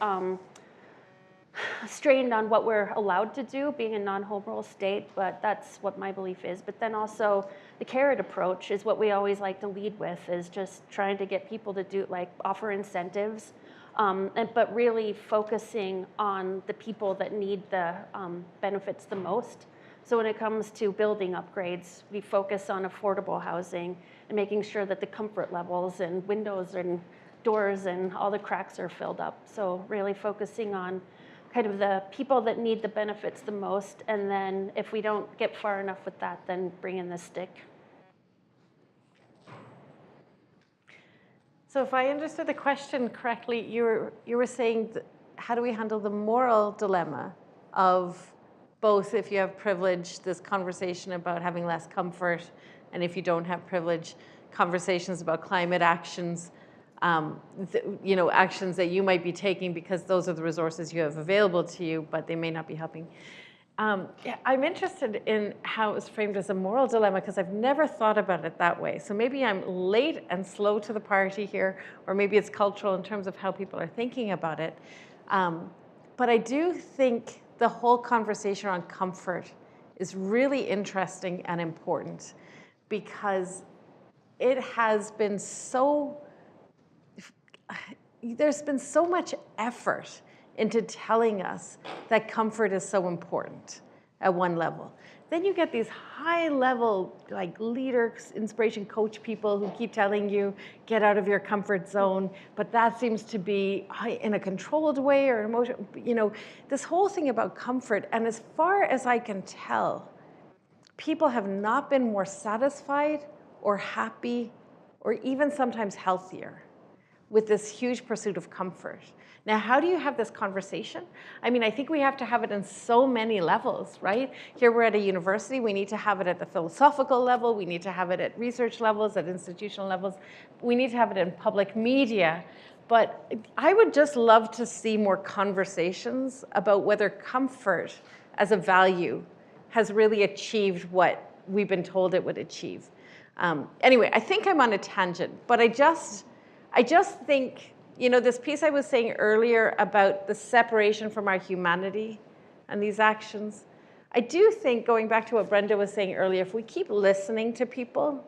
Speaker 6: strained on what we're allowed to do, being a non-home rule state, but that's what my belief is. But then also the carrot approach is what we always like to lead with, is just trying to get people to do, like, offer incentives, but really focusing on the people that need the benefits the most. So when it comes to building upgrades, we focus on affordable housing and making sure that the comfort levels and windows and doors and all the cracks are filled up. So really focusing on kind of the people that need the benefits the most, and then if we don't get far enough with that, then bring in the stick.
Speaker 5: So if I understood the question correctly, you were saying, how do we handle the moral dilemma of both, if you have privilege, this conversation about having less comfort, and if you don't have privilege, conversations about climate actions, actions that you might be taking because those are the resources you have available to you, but they may not be helping. I'm interested in how it was framed as a moral dilemma, because I've never thought about it that way. So maybe I'm late and slow to the party here, or maybe it's cultural in terms of how people are thinking about it. But I do think the whole conversation on comfort is really interesting and important, because it has been there's been so much effort into telling us that comfort is so important at one level. Then you get these high level, like, leaders, inspiration coach people who keep telling you, get out of your comfort zone, but that seems to be in a controlled way or emotion, this whole thing about comfort. And as far as I can tell, people have not been more satisfied or happy or even sometimes healthier with this huge pursuit of comfort. Now, how do you have this conversation? I mean, I think we have to have it in so many levels, right? Here we're at a university. We need to have it at the philosophical level. We need to have it at research levels, at institutional levels. We need to have it in public media. But I would just love to see more conversations about whether comfort as a value has really achieved what we've been told it would achieve. Anyway, I think I'm on a tangent, but I just think, this piece I was saying earlier about the separation from our humanity and these actions, I do think, going back to what Brenda was saying earlier, if we keep listening to people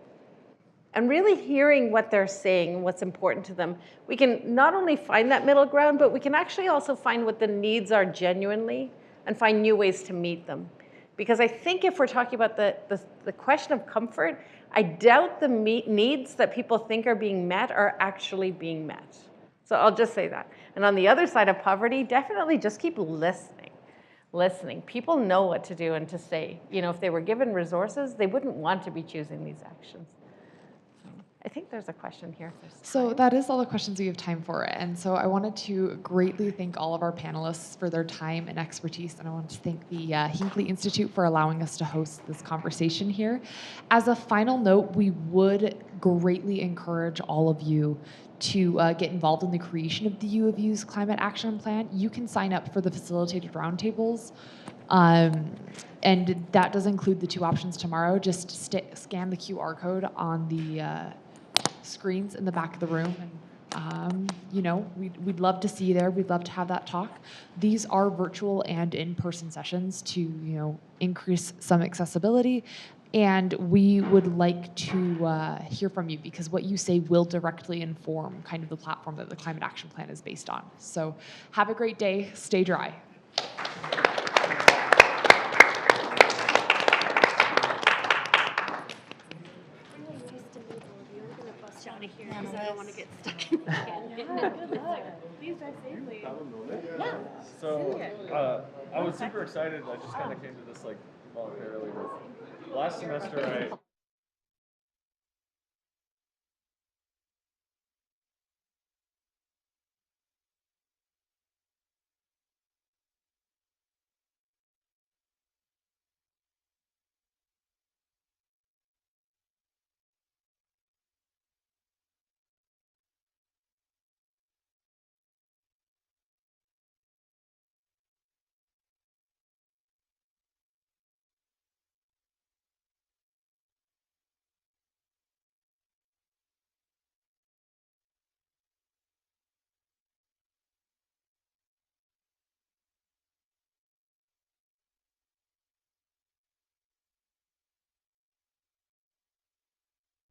Speaker 5: and really hearing what they're saying and what's important to them, we can not only find that middle ground, but we can actually also find what the needs are genuinely and find new ways to meet them. Because I think if we're talking about the question of comfort, I doubt the needs that people think are being met are actually being met. So I'll just say that. And on the other side of poverty, definitely just keep listening. People know what to do and to say. If they were given resources, they wouldn't want to be choosing these actions. So I think there's a question here.
Speaker 1: So that is all the questions we have time for. And so I wanted to greatly thank all of our panelists for their time and expertise. And I want to thank the Hinckley Institute for allowing us to host this conversation here. As a final note, we would greatly encourage all of you to get involved in the creation of the U of U's Climate Action Plan. You can sign up for the facilitated roundtables. And that does include the 2 options tomorrow. Just scan the QR code on the screens in the back of the room, and we'd love to see you there. We'd love to have that talk. These are virtual and in-person sessions to increase some accessibility, and we would like to hear from you, because what you say will directly inform kind of the platform that the Climate Action Plan is based on. So have a great day. Stay dry.
Speaker 6: Out of here because I don't want to get stuck in
Speaker 5: Good luck. Please drive safely. Yeah.
Speaker 12: So I was super excited. I just kind of came to this voluntarily. Last semester,